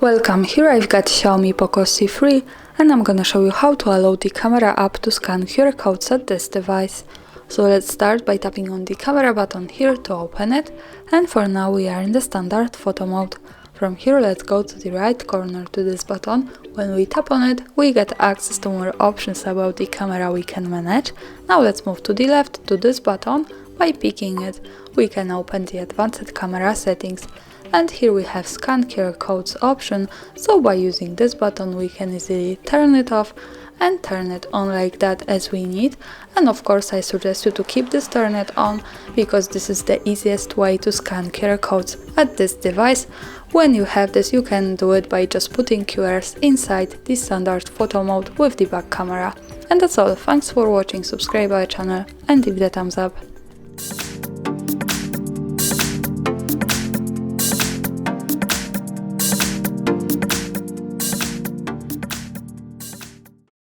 Welcome, here I've got Xiaomi POCO C3 and I'm gonna show you how to allow the camera app to scan QR codes at this device. So let's start by tapping on the camera button here to open it, and for now we are in the standard photo mode. From here let's go to the right corner to this button. When we tap on it we get access to more options about the camera we can manage. Now let's move to the left to this button. By picking it we can open the advanced camera settings. And here we have scan QR codes option, so by using this button we can easily turn it off and turn it on like that as we need. And of course I suggest you to keep this turned on, because this is the easiest way to scan QR codes at this device. When you have this you can do it by just putting QRs inside the standard photo mode with the back camera. And that's all, thanks for watching, subscribe our channel and leave the thumbs up.